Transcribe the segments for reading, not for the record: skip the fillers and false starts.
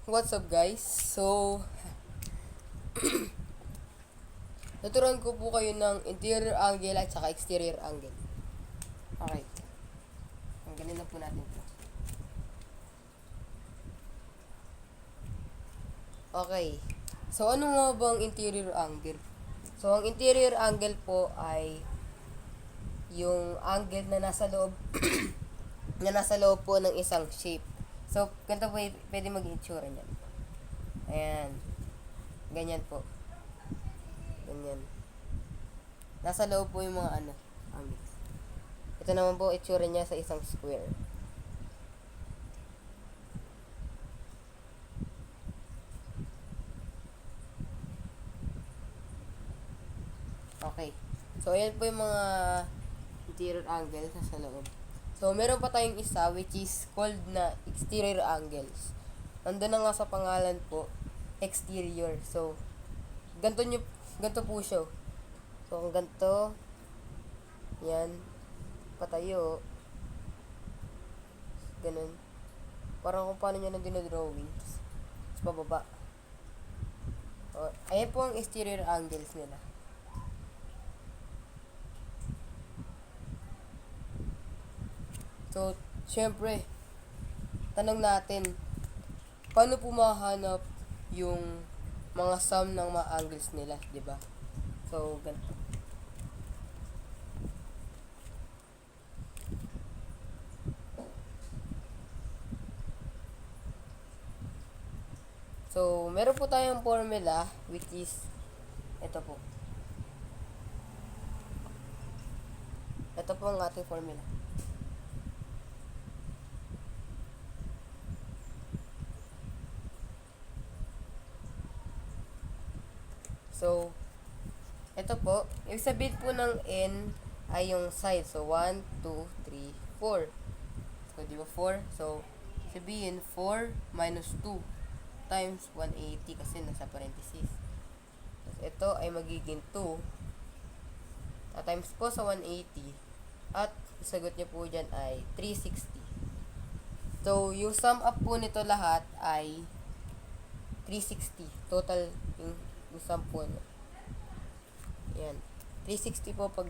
What's up guys? So, naturuan ko po kayo ng interior angle at saka exterior angle. Okay. Tanggalin na po natin ito. Okay. So, ano nga bang interior angle? So, ang interior angle po ay yung angle na nasa loob na nasa loob po ng isang shape. So, ganito po pwede maging itsura niyan. Ayan. Ganyan po. Ganyan. Nasa loob po yung mga angles. Ito naman po itsura niya sa isang square. Okay. So, ayan po yung mga interior angles nasa loob. So, meron pa tayong isa which is called na exterior angles. Nandun na nga sa pangalan po, exterior. So, ganito po siya. So, kung ganito, yan, patayo, ganun. Parang kung paano nyo na dinodrawing. Tapos, pababa. O, ayan po ang exterior angles nila. So, syempre, tanong natin, paano po mahanap yung mga sum ng mga angles nila, di ba? So, ganito. So, meron po tayong formula which is ito po. Ito po ang ating formula. So, ito po, ibig sabihin po ng n ay yung side. So, 1, 2, 3, 4. So, di ba 4? So, sabihin 4 minus 2 times 180 kasi nasa parenthesis. So, ito ay magiging 2 times po sa 180 at sagot niyo po dyan ay 360. So, yung sum up po nito lahat ay 360. Total yung sum po. Yan. 360 po pag,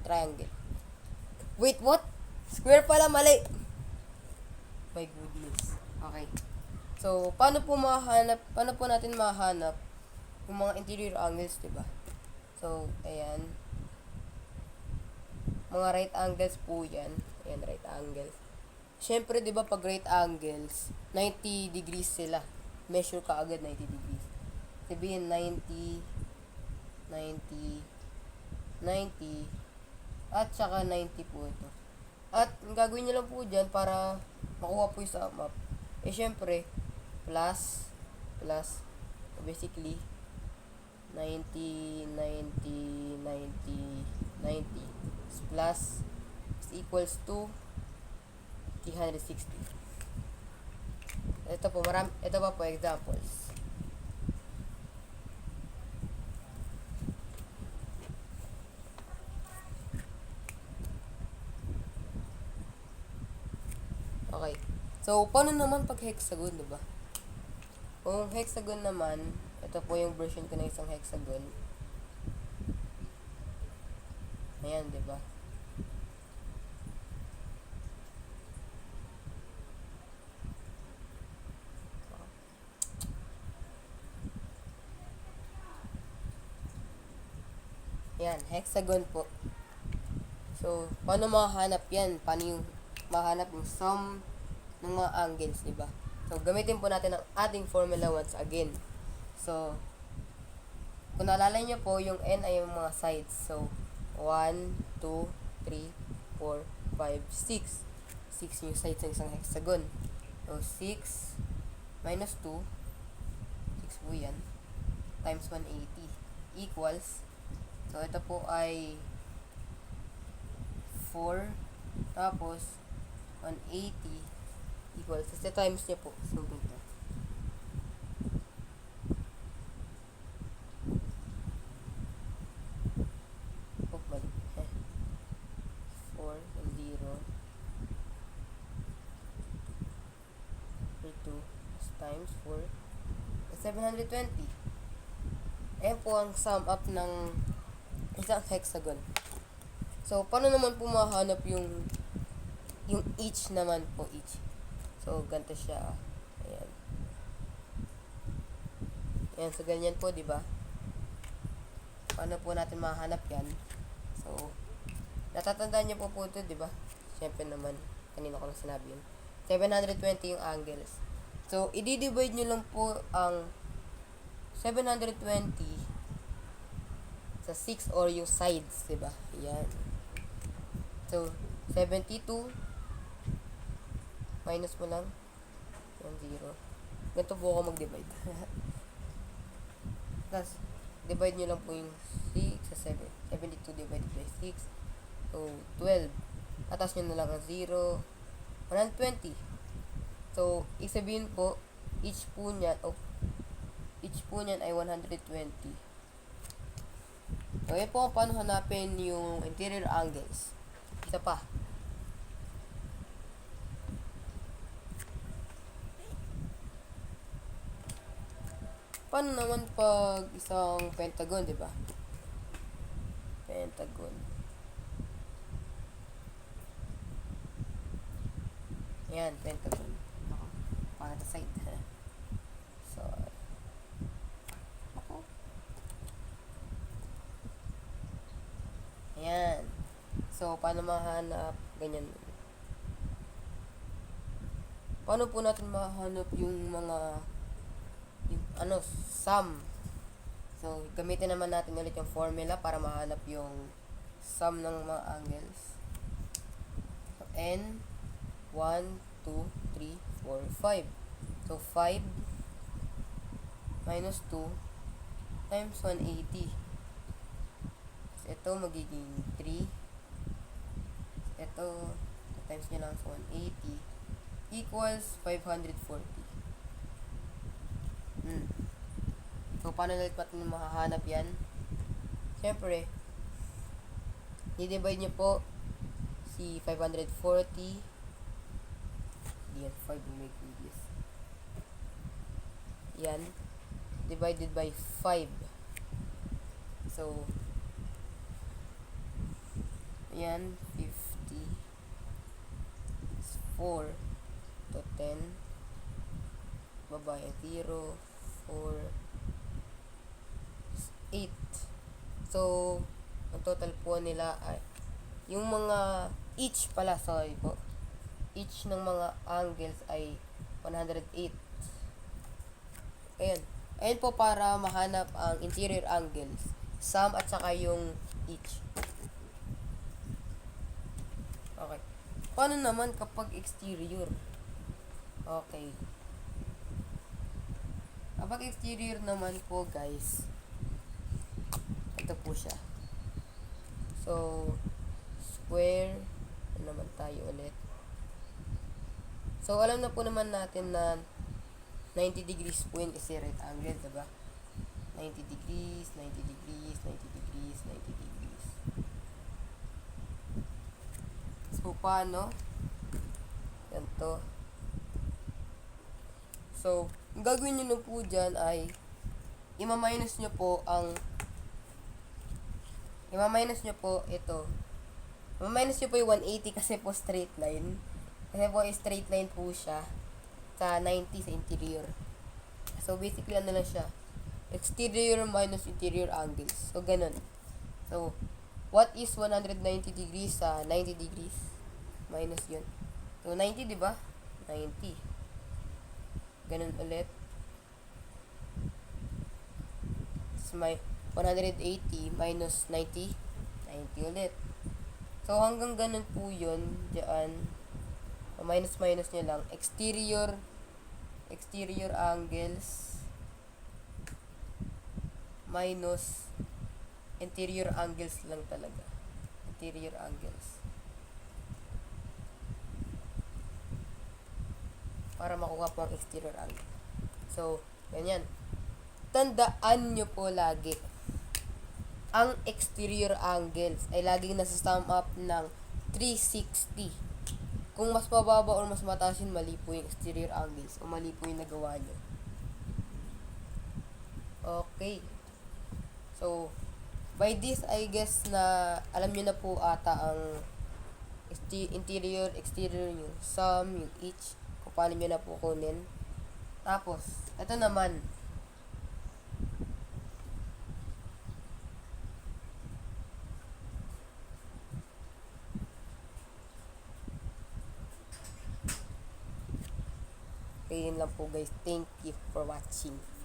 triangle. Wait, what? Square pala, mali. My goodness. Okay. So, paano po natin mahanap yung mga interior angles, diba? So, ayan. Mga right angles po yan. Ayan, right angles. Siyempre, diba, pag right angles, 90 degrees sila. Measure ka agad 90 degrees. Sabihin 90, 90, 90, at saka 90 po ito. At ang gagawin nyo lang po dyan para makuha po yung sum up. Eh syempre, plus, basically, 90, 90, 90, 90, plus, is equals to 360. Ito pa po examples. Okay. So, paano naman pag hexagon, diba? Kung hexagon naman, ito po yung version ko ng isang hexagon. Ayan, diba? Yan, hexagon po. So, paano mahanap yan? Paano yung mahanap yung sum ng mga angles, di ba? So, gamitin po natin ang ating formula once again. So, kung naalala nyo po, yung n ay yung mga sides. So, 1, 2, 3, 4, 5, 6. 6 yung sides ng isang hexagon. So, 6 minus 2, 6 po yan, times 180 equals, so, ito po ay 4, tapos 180 equals, kasi times niya po. So, ganito. Oh, balik. 4, 0, 2, times 4 is 720. Ayan po ang sum up ng isang hexagon. So, paano naman po mahanap yung each naman po, each. So, ganito siya. Ayan. Ayan, so ganyan po, di ba? Paano po natin mahanap yan? So, natatandaan niyo po ito, di ba? Siyempre naman, kanina ko lang sinabi yun. 720 yung angles. So, i-divide nyo lang po ang 720 sa 6 or yung sides, diba? Ayan. So, 72 minus mo lang yung 0. Ganito po ako mag-divide. Tapos, divide nyo lang po yung 6 sa 7. 72 divided by 6. So, 12. Atas nyo na lang ang 0. 120. So, isabihin po, each po niyan ay 120. So, yan po kung paano hanapin yung interior angles. Isa pa. Paano naman pag isang pentagon, di ba? Pentagon. Ayan, pentagon. Pangat sa side. So, ako. Ayan. So, paano mahanap? Ganyan. Paano po natin mahanap yung mga sum? So, gamitin naman natin ulit yung formula para mahanap yung sum ng mga angles. So, n 1, 2, 3, 4, 5. So, 5 minus 2 times 180. So, ito magiging 3. Ito, times nyo lang sa 180 equals 540. So, paano ulit natin makahanap yan? Siyempre, i-divide nyo po si 540. Yan, 5 will make radius. Yan, divided by 5. So, yan, 50 is 4 to 10. Baba yung 0, 4, 8. So, ang total po nila ay, yung mga, each pala, sorry po, each ng mga angles ay 108. Ayan. Ayan po para mahanap ang interior angles. Sum at saka yung each. Okay. Paano naman kapag exterior? Okay. Kapag exterior naman po, guys, ito po siya. So, square naman tayo ulit. So, alam na po naman natin na 90 degrees po yun kasi right angle, diba? 90 degrees, 90 degrees, 90 degrees, 90 degrees. So, paano? Ganito. So, ang gagawin nyo na po dyan ay ima-minus nyo po ito. Ima-minus nyo po yung 180 kasi po straight line. Kasi po straight line po siya sa 90 sa interior. So, basically, ano lang siya? Exterior minus interior angles. So, ganun. So, what is 190 degrees sa 90 degrees? Minus yun. So, 90, diba? 90. Ganun ulit. So, may 180 minus 90. 90 ulit. So, hanggang ganun po yun. Diyan. Minus nyo lang. Exterior angles minus interior angles lang talaga. Interior angles. Para makuha po ang exterior angle. So, ganyan. Tandaan nyo po lagi, ang exterior angles ay laging nasa sum up ng 360. kung mas mababa or mas mataas yun, mali po yung exterior angles o mali po yung nagawa nyo. Okay. So, by this, I guess na alam nyo na po ata ang interior, exterior nyo, sum, yung each, kung paano nyo na po kunin. Tapos, ito naman, okay, yun lang po guys. Thank you for watching.